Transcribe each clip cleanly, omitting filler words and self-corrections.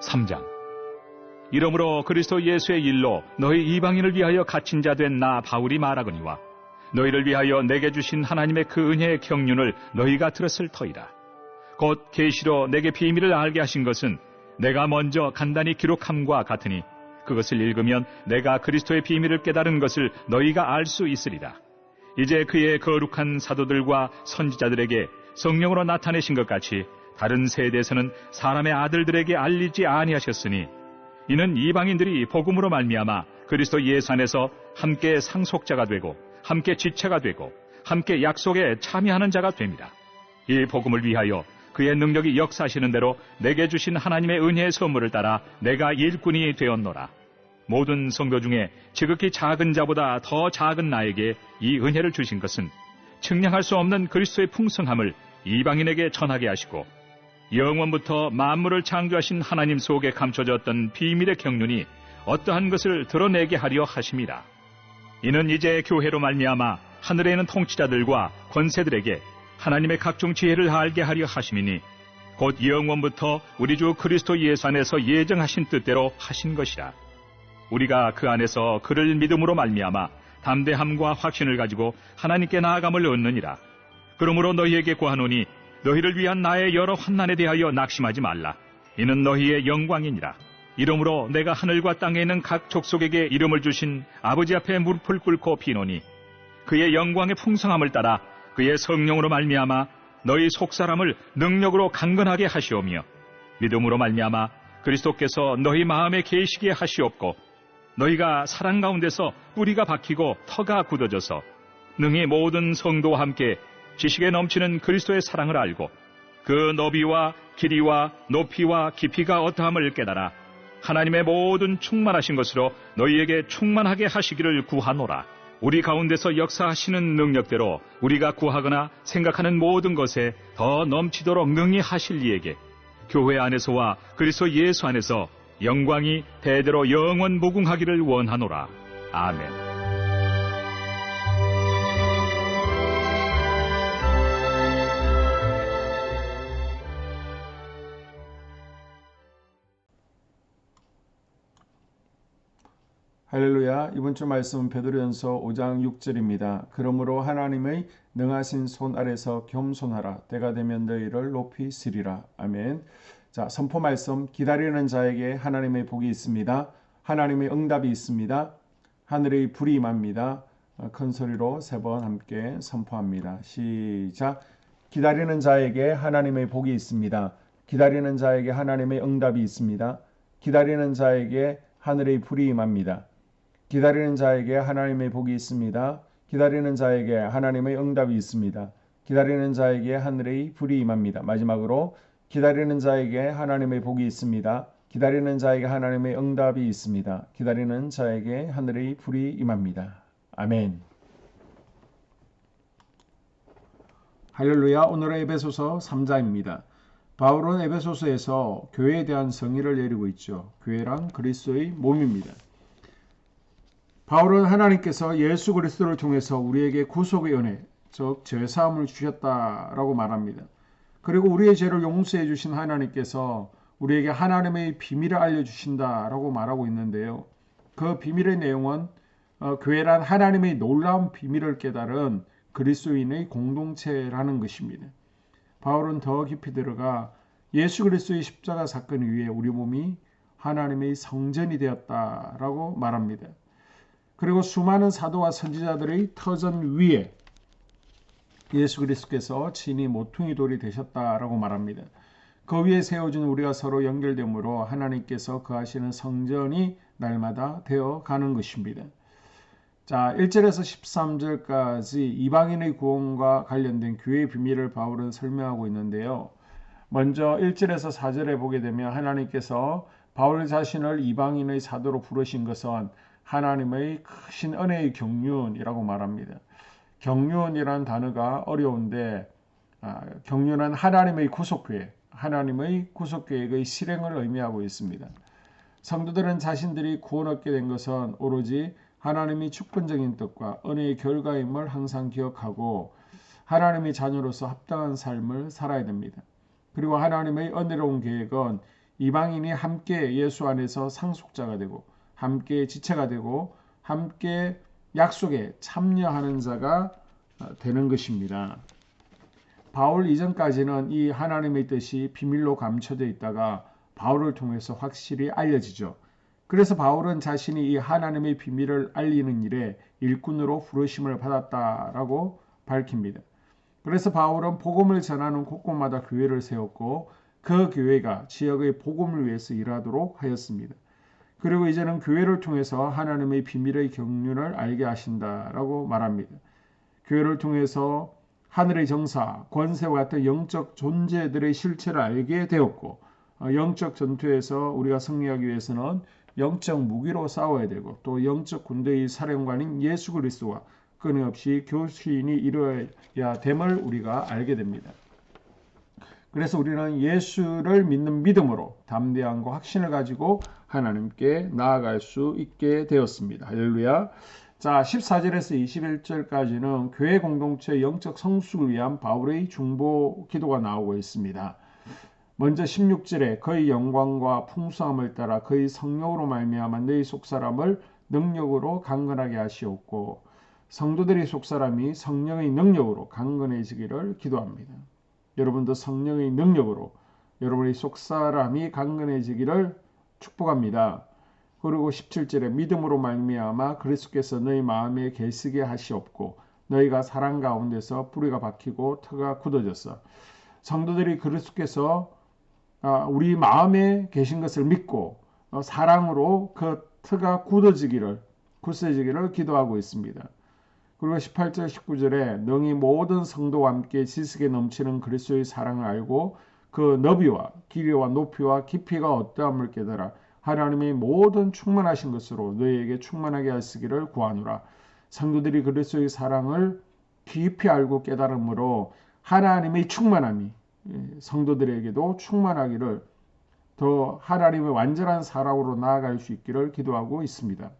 3장. 이러므로 그리스도 예수의 일로 너희 이방인을 위하여 갇힌 자 된 나 바울이 말하거니와 너희를 위하여 내게 주신 하나님의 그 은혜의 경륜을 너희가 들었을 터이라. 곧 계시로 내게 비밀을 알게 하신 것은 내가 먼저 간단히 기록함과 같으니 그것을 읽으면 내가 그리스도의 비밀을 깨달은 것을 너희가 알 수 있으리라. 이제 그의 거룩한 사도들과 선지자들에게 성령으로 나타내신 것 같이 다른 세대에서는 사람의 아들들에게 알리지 아니하셨으니 이는 이방인들이 복음으로 말미암아 그리스도 예수 안에서 함께 상속자가 되고 함께 지체가 되고 함께 약속에 참여하는 자가 됩니다. 이 복음을 위하여 그의 능력이 역사하시는 대로 내게 주신 하나님의 은혜의 선물을 따라 내가 일꾼이 되었노라. 모든 성도 중에 지극히 작은 자보다 더 작은 나에게 이 은혜를 주신 것은 측량할 수 없는 그리스도의 풍성함을 이방인에게 전하게 하시고 영원부터 만물을 창조하신 하나님 속에 감춰졌던 비밀의 경륜이 어떠한 것을 드러내게 하려 하심이라. 이는 이제 교회로 말미암아 하늘에 있는 통치자들과 권세들에게 하나님의 각종 지혜를 알게 하려 하심이니 곧 영원부터 우리 주 그리스도 예수 안에서 예정하신 뜻대로 하신 것이라. 우리가 그 안에서 그를 믿음으로 말미암아 담대함과 확신을 가지고 하나님께 나아감을 얻느니라. 그러므로 너희에게 고하노니 너희를 위한 나의 여러 환난에 대하여 낙심하지 말라. 이는 너희의 영광이니라. 이러므로 내가 하늘과 땅에 있는 각 족속에게 이름을 주신 아버지 앞에 무릎을 꿇고 비노니 그의 영광의 풍성함을 따라 그의 성령으로 말미암아 너희 속사람을 능력으로 강건하게 하시오며 믿음으로 말미암아 그리스도께서 너희 마음에 계시게 하시옵고 너희가 사랑 가운데서 뿌리가 박히고 터가 굳어져서 능히 모든 성도와 함께 지식에 넘치는 그리스도의 사랑을 알고 그 너비와 길이와 높이와 깊이가 어떠함을 깨달아 하나님의 모든 충만하신 것으로 너희에게 충만하게 하시기를 구하노라. 우리 가운데서 역사하시는 능력대로 우리가 구하거나 생각하는 모든 것에 더 넘치도록 능히 하실 이에게 교회 안에서와 그리스도 예수 안에서 영광이 대대로 영원 무궁하기를 원하노라. 아멘. 할렐루야. 이번 주 말씀은 베드로전서 5장 6절입니다. 그러므로 하나님의 능하신 손 아래서 겸손하라. 때가 되면 너희를 높이 쓰리라. 아멘. 자, 선포 말씀. 기다리는 자에게 하나님의 복이 있습니다. 하나님의 응답이 있습니다. 하늘의 불이 임합니다. 큰 소리로 3번 함께 선포합니다. 시작. 기다리는 자에게 하나님의 복이 있습니다. 기다리는 자에게 하나님의 응답이 있습니다. 기다리는 자에게 하늘의 불이 임합니다. 기다리는 자에게 하나님의 복이 있습니다. 기다리는 자에게 하나님의 응답이 있습니다. 기다리는 자에게 하늘의 불이 임합니다. 마지막으로 기다리는 자에게 하나님의 복이 있습니다. 기다리는 자에게 하나님의 응답이 있습니다. 기다리는 자에게 하늘의 불이 임합니다. 아멘. 할렐루야. 오늘은 에베소서 3장입니다. 바울은 에베소서에서 교회에 대한 정의를 내리고 있죠. 교회란 그리스도의 몸입니다. 바울은 하나님께서 예수 그리스도를 통해서 우리에게 구속의 은혜, 즉 죄사함을 주셨다라고 말합니다. 그리고 우리의 죄를 용서해 주신 하나님께서 우리에게 하나님의 비밀을 알려주신다라고 말하고 있는데요. 그 비밀의 내용은 교회란 하나님의 놀라운 비밀을 깨달은 그리스도인의 공동체라는 것입니다. 바울은 더 깊이 들어가 예수 그리스도의 십자가 사건 위에 우리 몸이 하나님의 성전이 되었다라고 말합니다. 그리고 수많은 사도와 선지자들의 터전 위에 예수 그리스도께서 친히 모퉁이 돌이 되셨다라고 말합니다. 그 위에 세워진 우리가 서로 연결되므로 하나님께서 거하시는 성전이 날마다 되어가는 것입니다. 자, 1절에서 13절까지 이방인의 구원과 관련된 교회의 비밀을 바울은 설명하고 있는데요. 먼저 1절에서 4절에 보게 되면 하나님께서 바울 자신을 이방인의 사도로 부르신 것은 하나님의 크신 은혜의 경륜이라고 말합니다. 경륜이라는 단어가 어려운데 경륜은 하나님의 구속계획, 하나님의 구속계획의 실행을 의미하고 있습니다. 성도들은 자신들이 구원 얻게 된 것은 오로지 하나님이 주권적인 뜻과 은혜의 결과임을 항상 기억하고 하나님의 자녀로서 합당한 삶을 살아야 됩니다. 그리고 하나님의 은혜로운 계획은 이방인이 함께 예수 안에서 상속자가 되고 함께 지체가 되고 함께 약속에 참여하는 자가 되는 것입니다. 바울 이전까지는 이 하나님의 뜻이 비밀로 감춰져 있다가 바울을 통해서 확실히 알려지죠. 그래서 바울은 자신이 이 하나님의 비밀을 알리는 일에 일꾼으로 부르심을 받았다라고 밝힙니다. 그래서 바울은 복음을 전하는 곳곳마다 교회를 세웠고 그 교회가 지역의 복음을 위해서 일하도록 하였습니다. 그리고 이제는 교회를 통해서 하나님의 비밀의 경륜을 알게 하신다라고 말합니다. 교회를 통해서 하늘의 정사, 권세와 같은 영적 존재들의 실체를 알게 되었고 영적 전투에서 우리가 승리하기 위해서는 영적 무기로 싸워야 되고 또 영적 군대의 사령관인 예수 그리스도와 끊임없이 교신이 이루어야 됨을 우리가 알게 됩니다. 그래서 우리는 예수를 믿는 믿음으로 담대함과 확신을 가지고 하나님께 나아갈 수 있게 되었습니다. 할렐루야. 자, 14절에서 21절까지는 교회 공동체의 영적 성숙을 위한 바울의 중보 기도가 나오고 있습니다. 먼저 16절에 그의 영광과 풍성함을 따라 그의 성령으로 말미암아 너희 속사람을 능력으로 강건하게 하시옵고 성도들의 속사람이 성령의 능력으로 강건해지기를 기도합니다. 여러분도 성령의 능력으로 여러분의 속사람이 강건해지기를 축복합니다. 그리고 17절에 믿음으로 말미암아 그리스도께서 너희 마음에 계시게 하시옵고 너희가 사랑 가운데서 뿌리가 박히고 터가 굳어져서 성도들이 그리스도께서 우리 마음에 계신 것을 믿고 사랑으로 그 터가 굳어지기를 기도하고 있습니다. 그리고 18절 19절에 너희 모든 성도와 함께 지식에 넘치는 그리스도의 사랑을 알고 그 너비와 길이와 높이와 깊이가 어떠함을 깨달아 하나님의 모든 충만하신 것으로 너희에게 충만하게 하시기를 구하노라. 성도들이 그리스도의 사랑을 깊이 알고 깨달음으로 하나님의 충만함이 성도들에게도 충만하기를 더 하나님의 완전한 사랑으로 나아갈 수 있기를 기도하고 있습니다.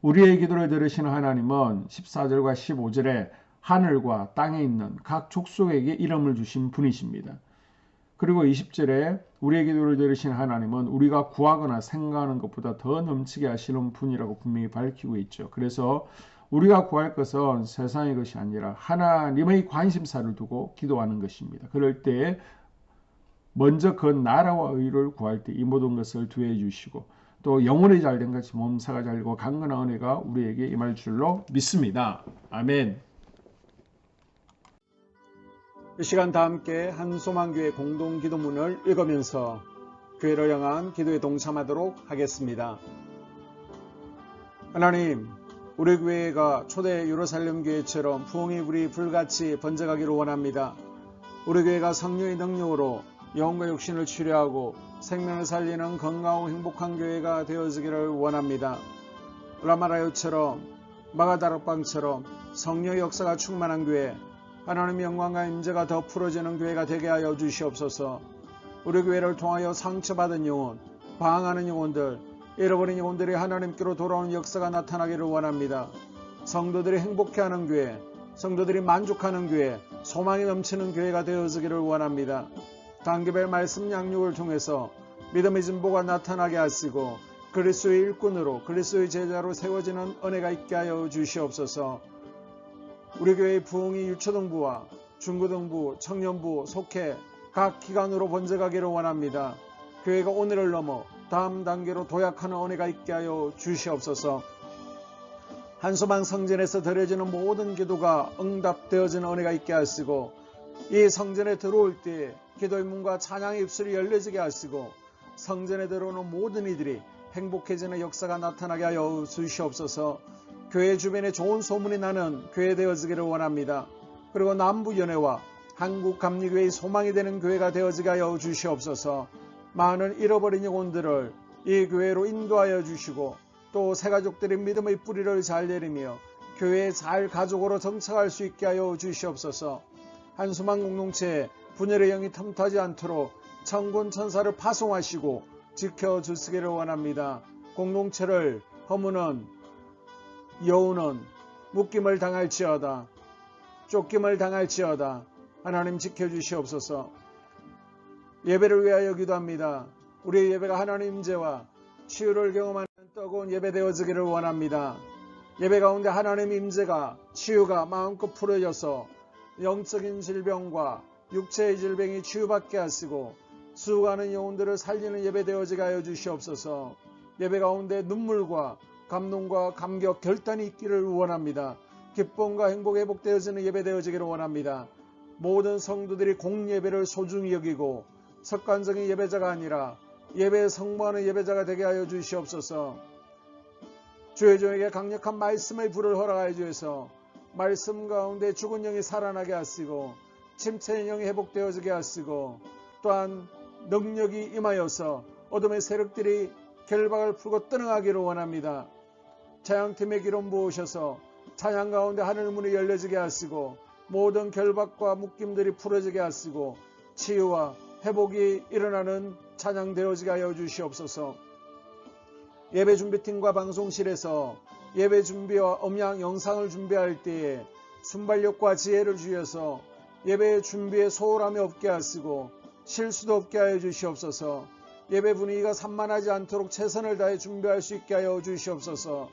우리의 기도를 들으시는 하나님은 14절과 15절에 하늘과 땅에 있는 각 족속에게 이름을 주신 분이십니다. 그리고 20절에 우리의 기도를 들으신 하나님은 우리가 구하거나 생각하는 것보다 더 넘치게 하시는 분이라고 분명히 밝히고 있죠. 그래서 우리가 구할 것은 세상의 것이 아니라 하나님의 관심사를 두고 기도하는 것입니다. 그럴 때 먼저 그 나라와 의를 구할 때 이 모든 것을 두해 주시고 또 영혼이 잘된 같이 몸사가 잘되고 강건한 은혜가 우리에게 임할 줄로 믿습니다. 아멘. 이 시간 다 함께 한소망교회 공동기도문을 읽으면서 교회를 향한 기도에 동참하도록 하겠습니다. 하나님, 우리 교회가 초대 예루살렘 교회처럼 부흥이 우리 불같이 번져가기를 원합니다. 우리 교회가 성령의 능력으로 영혼과 육신을 치료하고 생명을 살리는 건강하고 행복한 교회가 되어지기를 원합니다. 라마라요처럼 마가다락방처럼 성령의 역사가 충만한 교회, 하나님의 영광과 임재가 더 풀어지는 교회가 되게 하여 주시옵소서. 우리 교회를 통하여 상처받은 영혼, 방황하는 영혼들, 잃어버린 영혼들이 하나님께로 돌아오는 역사가 나타나기를 원합니다. 성도들이 행복해하는 교회, 성도들이 만족하는 교회, 소망이 넘치는 교회가 되어지기를 원합니다. 단계별 말씀 양육을 통해서 믿음의 진보가 나타나게 하시고 그리스도의 일꾼으로 그리스도의 제자로 세워지는 은혜가 있게 하여 주시옵소서. 우리 교회의 부흥이 유초등부와 중고등부, 청년부, 속회 각 기관으로 번져가기를 원합니다. 교회가 오늘을 넘어 다음 단계로 도약하는 은혜가 있게 하여 주시옵소서. 한소망 성전에서 드려지는 모든 기도가 응답되어지는 은혜가 있게 하시고 이 성전에 들어올 때 기도의 문과 찬양의 입술이 열려지게 하시고 성전에 들어오는 모든 이들이 행복해지는 역사가 나타나게 하여 주시옵소서. 교회 주변에 좋은 소문이 나는 교회 되어지기를 원합니다. 그리고 남부연회와 한국감리교회의 소망이 되는 교회가 되어지게 하여 주시옵소서. 많은 잃어버린 영혼들을 이 교회로 인도하여 주시고 또 새가족들의 믿음의 뿌리를 잘 내리며 교회에 잘 가족으로 정착할 수 있게 하여 주시옵소서. 한소망 공동체에 분열의 영이 틈타지 않도록 천군 천사를 파송하시고 지켜주시기를 원합니다. 공동체를 허무는 여우는 묶임을 당할지어다 쫓김을 당할지어다 하나님 지켜주시옵소서. 예배를 위하여 기도합니다. 우리의 예배가 하나님 임재와 치유를 경험하는 뜨거운 예배 되어지기를 원합니다. 예배 가운데 하나님 임재가 치유가 마음껏 풀어져서 영적인 질병과 육체의 질병이 치유받게 하시고 수고하는 영혼들을 살리는 예배 되어지게 하여 주시옵소서. 예배 가운데 눈물과 감동과 감격 결단이 있기를 원합니다. 기쁨과 행복 회복되어지는 예배 되어지기를 원합니다. 모든 성도들이 공예배를 소중히 여기고 습관적인 예배자가 아니라 예배에 성모하는 예배자가 되게 하여 주시옵소서. 주의 종에게 강력한 말씀의 불을 허락하여 주셔서 말씀 가운데 죽은 영이 살아나게 하시고 침체의 영이 회복되어지게 하시고 또한 능력이 임하여서 어둠의 세력들이 결박을 풀고 떠나가기를 원합니다. 찬양팀의 기름 부으셔서 찬양 가운데 하늘 문이 열려지게 하시고 모든 결박과 묶임들이 풀어지게 하시고 치유와 회복이 일어나는 찬양 되어지게 하여 주시옵소서. 예배 준비팀과 방송실에서 예배 준비와 음향 영상을 준비할 때에 순발력과 지혜를 주셔서 예배 준비에 소홀함이 없게 하시고 실수도 없게 하여 주시옵소서. 예배 분위기가 산만하지 않도록 최선을 다해 준비할 수 있게 하여 주시옵소서.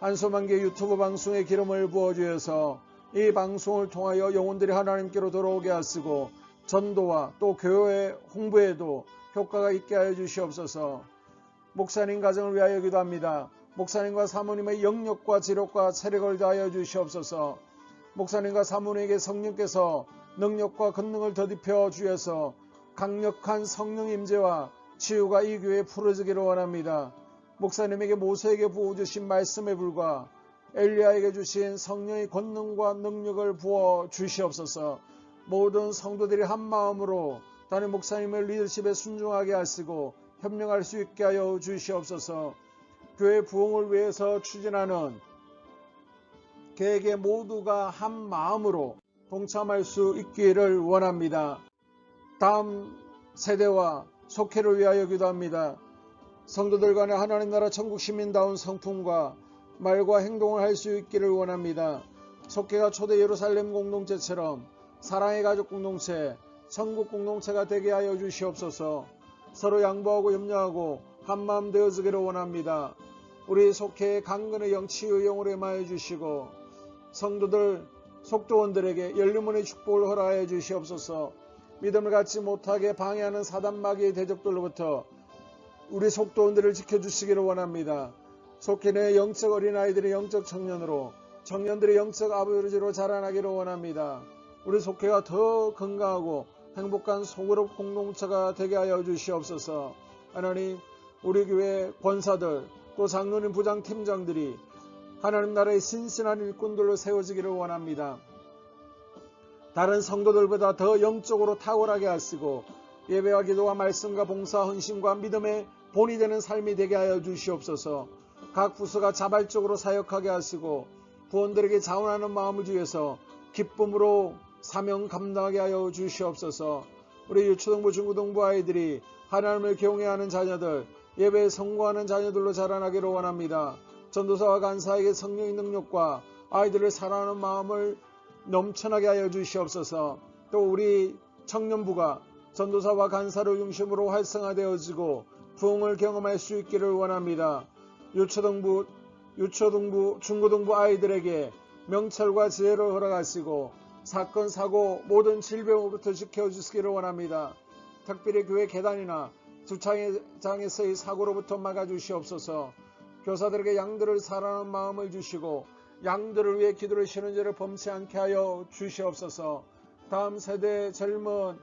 한소만개 유튜브 방송에 기름을 부어주셔서 이 방송을 통하여 영혼들이 하나님께로 돌아오게 하시고 전도와 또 교회 홍보에도 효과가 있게 하여 주시옵소서. 목사님 가정을 위하여 기도합니다. 목사님과 사모님의 영력과 지력과 체력을 다하여 주시옵소서. 목사님과 사모님에게 성령께서 능력과 권능을 더딥혀 주셔서 강력한 성령 임재와 치유가 이 교회에 풀어지기를 원합니다. 목사님에게 모세에게 부어주신 말씀의 불과 엘리야에게 주신 성령의 권능과 능력을 부어 주시옵소서. 모든 성도들이 한 마음으로 담임 목사님의 리더십에 순종하게 하시고 협력할 수 있게 하여 주시옵소서. 교회 부흥을 위해서 추진하는 계획에 모두가 한 마음으로 동참할 수 있기를 원합니다. 다음 세대와 속회를 위하여 기도합니다. 성도들 간에 하나님 나라 천국 시민다운 성품과 말과 행동을 할 수 있기를 원합니다. 속회가 초대 예루살렘 공동체처럼 사랑의 가족 공동체, 천국 공동체가 되게 하여 주시옵소서. 서로 양보하고 염려하고 한마음 되어지기를 원합니다. 우리 속회의 강건의 영 치유 영으로 임하여 주시고 성도들 속도원들에게 열림문의 축복을 허락하여 주시옵소서. 믿음을 갖지 못하게 방해하는 사단 마귀의 대적들로부터 우리 속도원들을 지켜주시기를 원합니다. 속회 내 영적 어린아이들의 영적 청년으로 청년들의 영적 아버지로 자라나기를 원합니다. 우리 속회가 더 건강하고 행복한 소그룹 공동체가 되게 하여 주시옵소서. 하나님, 우리 교회 권사들 또 장로님 부장 팀장들이 하나님 나라의 신실한 일꾼들로 세워지기를 원합니다. 다른 성도들보다 더 영적으로 탁월하게 하시고 예배와 기도와 말씀과 봉사 헌신과 믿음의 본이 되는 삶이 되게 하여 주시옵소서. 각 부서가 자발적으로 사역하게 하시고 부원들에게 자원하는 마음을 주셔서 기쁨으로 사명 감당하게 하여 주시옵소서. 우리 유초등부 중고등부 아이들이 하나님을 경외하는 자녀들, 예배에 성공하는 자녀들로 자라나기를 원합니다. 전도사와 간사에게 성령의 능력과 아이들을 사랑하는 마음을 넘쳐나게 하여 주시옵소서. 또 우리 청년부가 전도사와 간사를 중심으로 활성화되어지고 부흥을 경험할 수 있기를 원합니다. 유초등부, 중고등부 아이들에게 명철과 지혜를 허락하시고 사건, 사고, 모든 질병으로부터 지켜주시기를 원합니다. 특별히 교회 계단이나 주차장에서의 사고로부터 막아주시옵소서. 교사들에게 양들을 사랑하는 마음을 주시고 양들을 위해 기도를 쉬는 죄를 범치 않게 하여 주시옵소서. 다음 세대 젊은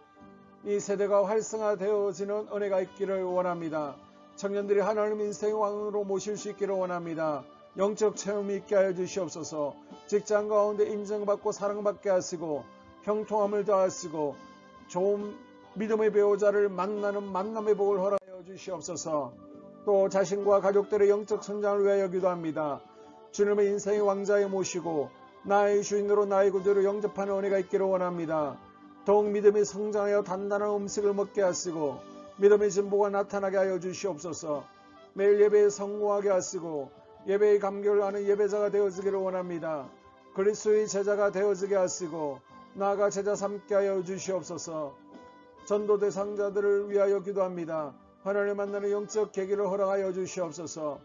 이 세대가 활성화되어지는 은혜가 있기를 원합니다. 청년들이 하나님 인생의 왕으로 모실 수 있기를 원합니다. 영적 체험이 있게 하여 주시옵소서. 직장 가운데 인정받고 사랑받게 하시고 형통함을 더하시고 좋은 믿음의 배우자를 만나는 만남의 복을 허락하여 주시옵소서. 또 자신과 가족들의 영적 성장을 위하여 기도합니다. 주님의 인생의 왕자에 모시고 나의 주인으로 나의 구주로 영접하는 은혜가 있기를 원합니다. 더욱 믿음이 성장하여 단단한 음식을 먹게 하시고 믿음의 진보가 나타나게 하여 주시옵소서. 매일 예배에 성공하게 하시고 예배의 감격을 아는 예배자가 되어지기를 원합니다. 그리스도의 제자가 되어지게 하시고 나아가 제자 삼게 하여 주시옵소서. 전도 대상자들을 위하여 기도합니다. 하나님 만나는 영적 계기를 허락하여 주시옵소서.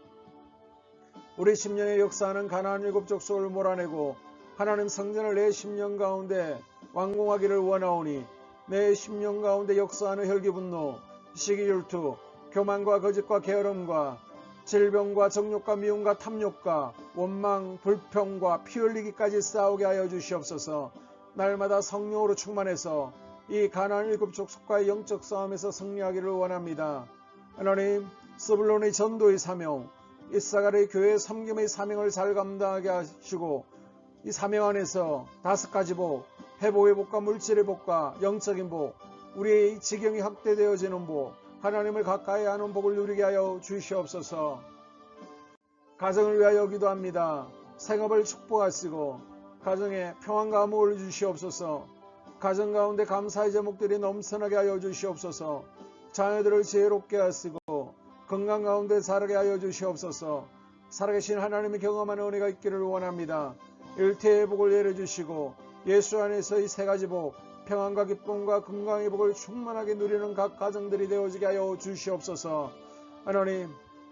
우리 10년에 역사하는 가나안 7족속을 몰아내고 하나님 성전을 내 10년 가운데 완공하기를 원하오니 내 10년 가운데 역사하는 혈기분노, 시기질투, 교만과 거짓과 게으름과 질병과 정욕과 미움과 탐욕과 원망, 불평과 피 흘리기까지 싸우게 하여 주시옵소서. 날마다 성령으로 충만해서 이 가나안 7족속과의 영적 싸움에서 승리하기를 원합니다. 하나님, 스불론의 전도의 사명, 이사갈의 교회 섬김의 사명을 잘 감당하게 하시고 이 사명 안에서 5가지 복, 회복의 복과 물질의 복과 영적인 복, 우리의 지경이 확대되어지는 복, 하나님을 가까이 하는 복을 누리게 하여 주시옵소서. 가정을 위하여 기도합니다. 생업을 축복하시고 가정에 평안과 안목을 주시옵소서. 가정 가운데 감사의 제목들이 넘쳐나게 하여 주시옵소서. 자녀들을 지혜롭게 하시고 건강 가운데 자라게 하여 주시옵소서. 살아계신 하나님의 경험하는 은혜가 있기를 원합니다. 일태의 복을 내려주시고 예수 안에서 이 3가지 복, 평안과 기쁨과 건강의 복을 충만하게 누리는 각 가정들이 되어지게 하여 주시옵소서. 하나님,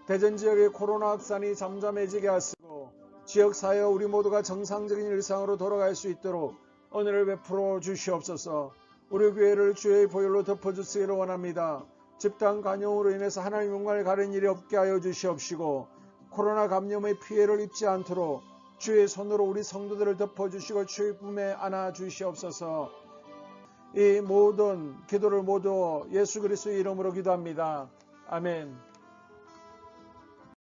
대전 지역의 코로나 확산이 잠잠해지게 하시고 지역사회 우리 모두가 정상적인 일상으로 돌아갈 수 있도록 은혜를 베풀어 주시옵소서. 우리 교회를 주의 보혈로 덮어주시기를 원합니다. 집단 감염으로 인해서 하나님 영광을 가린 일이 없게 하여 주시옵시고 코로나 감염의 피해를 입지 않도록 주의 손으로 우리 성도들을 덮어주시고 주의 품에 안아 주시옵소서. 이 모든 기도를 모두 예수 그리스도의 이름으로 기도합니다. 아멘.